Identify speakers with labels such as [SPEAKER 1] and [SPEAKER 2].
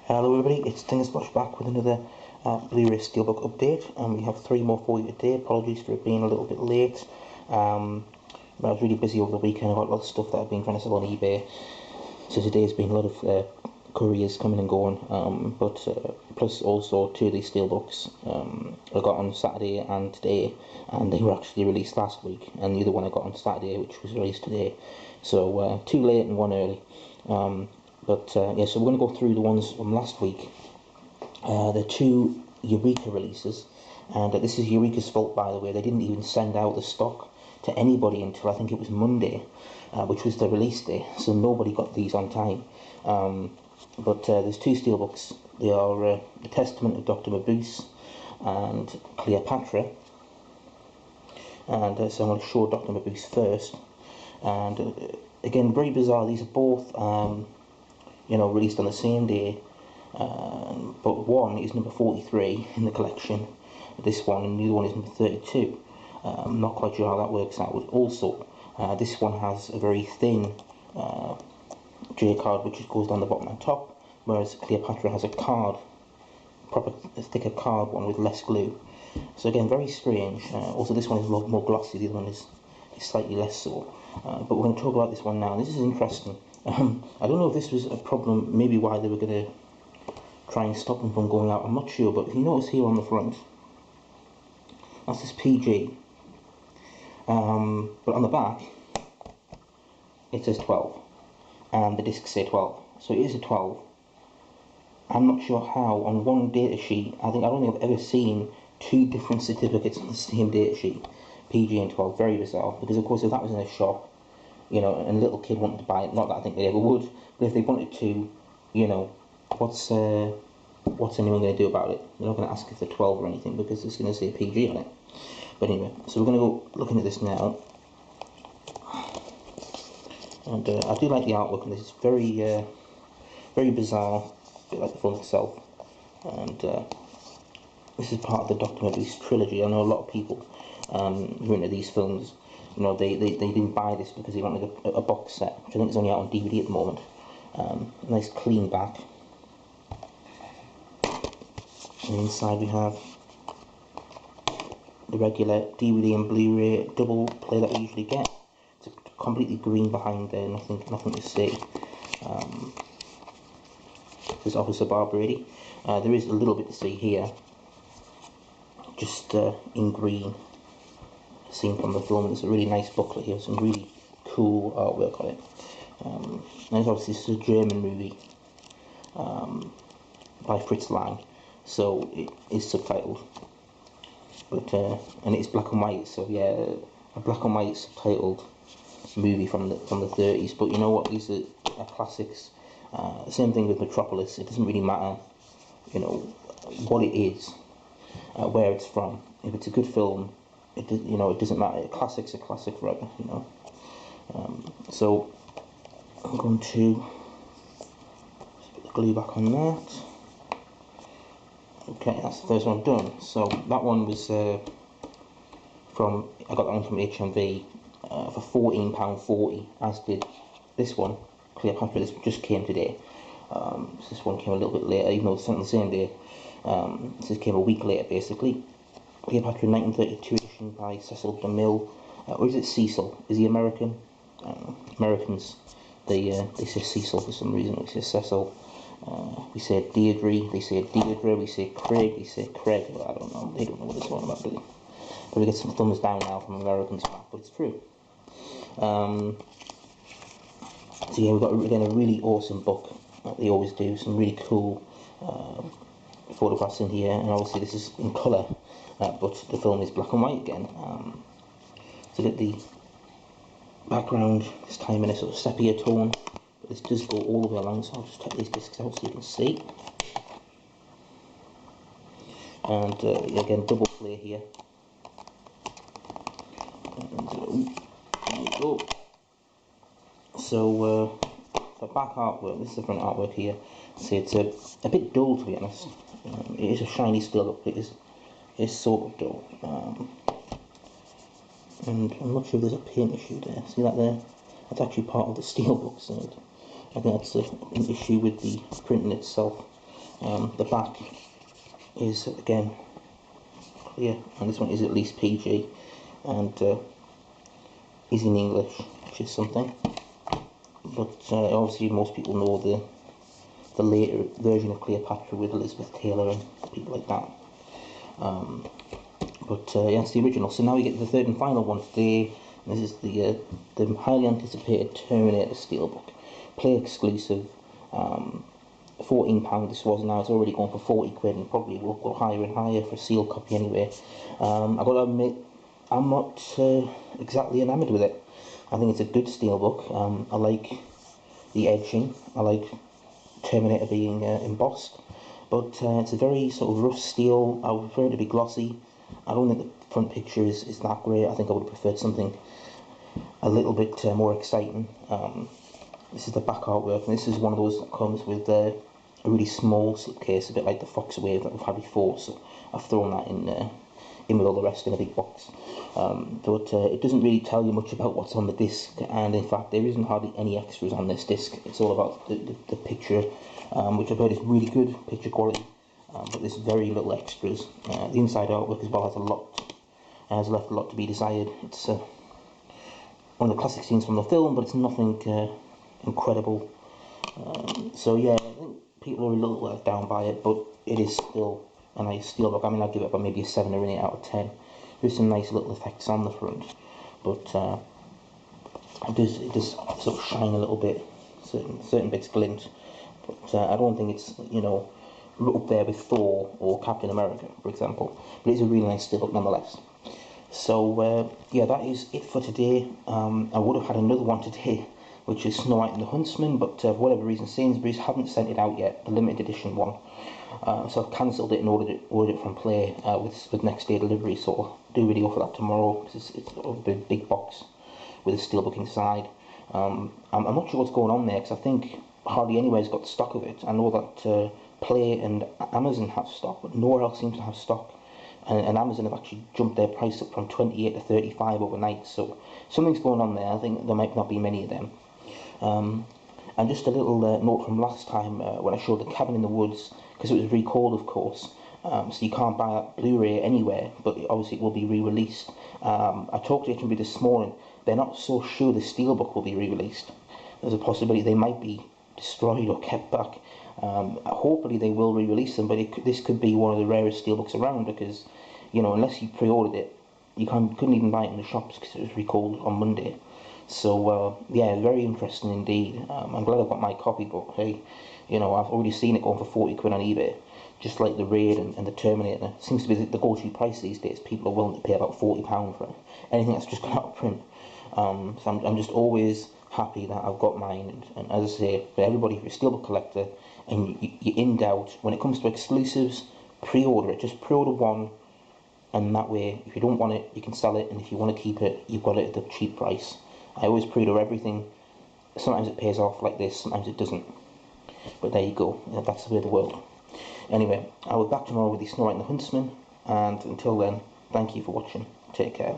[SPEAKER 1] Hello everybody, it's Splash back with another Blu-ray Steelbook update, and we have 3 more for you today. Apologies for it being a little bit late, but I was really busy over the weekend. I got a lot of stuff that I've been trying to sell on eBay, so today's been a lot of couriers coming and going, plus also 2 of these Steelbooks I got on Saturday and today, and they were actually released last week, and the other one I got on Saturday, which was released today, so 2 late and 1 early. Yeah, so we're going to go through the ones from last week. The 2 Eureka releases, and this is Eureka's fault, by the way. They didn't even send out the stock to anybody until I think it was Monday, which was the release day, so nobody got these on time. There's 2 Steelbooks. They are The Testament of Dr. Mabuse and Cleopatra, and so I'm going to show Dr. Mabuse first. And again, very bizarre. These are both released on the same day, but one is number 43 in the collection, this one, and the other one is number 32. I'm not quite sure how that works out. Also, this one has a very thin J card which goes down the bottom and top, whereas Cleopatra has a thicker card one with less glue. So again, very strange. Also, this one is a lot more glossy, the other one is slightly less so. But we're going to talk about this one now. This is interesting. I don't know if this was a problem, maybe why they were going to try and stop them from going out, I'm not sure, but if you notice here on the front, that's this PG, but on the back it says 12, and the discs say 12, so it is a 12. I'm not sure how on one data sheet, I don't think I've ever seen 2 different certificates on the same data sheet, PG and 12, very bizarre, because of course if that was in a shop, and a little kid wanted to buy it, not that I think they ever would, but if they wanted to, what's anyone going to do about it? They're not going to ask if they're 12 or anything, because it's going to say PG on it. But anyway, so we're going to go looking at this now, and I do like the artwork, and this is very bizarre, a bit like the film itself, and this is part of the Dr. Mabuse trilogy. I know a lot of people who are into these films, they didn't buy this because they wanted a box set, which I think is only out on DVD at the moment. Nice clean back. And inside we have the regular DVD and Blu-ray double play that we usually get. It's completely green behind there, nothing to see. This is Officer Barbrady. There is a little bit to see here, just in green, seen from the film. It's a really nice booklet here, some really cool artwork on it. And obviously this is a German movie by Fritz Lang, so it is subtitled, but and it's black and white, so yeah, a black and white subtitled movie from the 30s. But you know what, these are classics. Same thing with Metropolis. It doesn't really matter what it is, where it's from. If it's a good film, it doesn't matter. A classic's a classic forever, so I'm going to put the glue back on that. Okay, that's the first one done. So that one was I got that one from HMV for £14.40, as did this one, Cleopatra. This just came today. So this one came a little bit later, even though it's on the same day. This came a week later, basically. Cleopatra 1932 edition by Cecil DeMille. Or is it Cecil? Is he American? Americans, they say Cecil for some reason. We say Cecil. We say Deirdre. They say Deirdre. We say Craig. They say Craig. Well, I don't know. They don't know what it's all about, do they? But we get some thumbs down now from Americans, but it's true. So yeah, we've got again a really awesome book. They always do some really cool photographs in here, and obviously this is in colour, but the film is black and white again. So get the background this time in a sort of sepia tone, but this does go all the way along, so I'll just take these discs out so you can see. And again, double play here. And there we go. So for back artwork, this is the front artwork here. So it's a bit dull, to be honest. It is a shiny still, but it is sort of dull. And I'm not sure if there's a paint issue there. See that there? That's actually part of the Steelbook, so I think that's an issue with the printing itself. The back is again clear, and this one is at least PG, and is in English, which is something. But obviously most people know the later version of Cleopatra with Elizabeth Taylor and people like that. Yeah, it's the original. So now we get the third and final one today. This is the highly anticipated Terminator Steelbook, Play exclusive. £14 this was. Now it's already going for 40 quid, and probably will go higher and higher for a sealed copy anyway. I've got to admit, I'm not exactly enamoured with it. I think it's a good steelbook. I like the edging. I like Terminator being embossed, but it's a very sort of rough steel. I would prefer it to be glossy. I don't think the front picture is that great. I think I would have preferred something a little bit more exciting. This is the back artwork, and this is one of those that comes with a really small slipcase, a bit like the Fox Wave that we've had before, so I've thrown that in with all the rest in a big box. But it doesn't really tell you much about what's on the disc, and in fact there isn't hardly any extras on this disc. It's all about the picture, which I've heard is really good picture quality, but there's very little extras. The inside artwork as well has left a lot to be desired. It's one of the classic scenes from the film, but it's nothing incredible. So yeah, I think people are a little let down by it, but it is still a nice steelbook. I mean, I'd give it about maybe a 7 or an 8 out of 10. There's some nice little effects on the front, but it does sort of shine a little bit. Certain bits glint, but I don't think it's, you know, up there with Thor or Captain America, for example. But it's a really nice steelbook nonetheless. So yeah, that is it for today. I would have had another one today, which is Snow White and the Huntsman, but for whatever reason Sainsbury's haven't sent it out yet, the limited edition one. So I've cancelled it and ordered it from Play with next day delivery, so I'll do a video for that tomorrow, because it's a big box with a steelbook inside. I'm not sure what's going on there, because I think hardly anywhere's got stock of it. I know that Play and Amazon have stock, but nowhere else seems to have stock. And Amazon have actually jumped their price up from 28 to 35 overnight, so something's going on there. I think there might not be many of them. And just a little note from last time when I showed the Cabin in the Woods, because it was recalled, of course, so you can't buy that Blu-ray anywhere, but obviously it will be re-released. I talked to HMV this morning. They're not so sure the Steelbook will be re-released. There's a possibility they might be destroyed or kept back. Hopefully they will re-release them, but this could be one of the rarest steelbooks around, because, you know, unless you pre-ordered it, you couldn't even buy it in the shops because it was recalled on Monday. So yeah, very interesting indeed. I'm glad I've got my copy, but hey, you know, I've already seen it going for 40 quid on eBay, just like the Raid and the Terminator. It seems to be the go-to price these days. People are willing to pay about £40 for anything that's just gone out of print. So I'm just always happy that I've got mine, and as I say, for everybody, if you're a steelbook collector and you're in doubt when it comes to exclusives, pre-order it. Just pre-order one, and that way, if you don't want it, you can sell it, and if you want to keep it, you've got it at a cheap price. I always pre-order everything. Sometimes it pays off like this, sometimes it doesn't, but there you go. Yeah, that's the way of the world. Anyway, I'll be back tomorrow with the Snow White and the Huntsman, and until then, thank you for watching. Take care.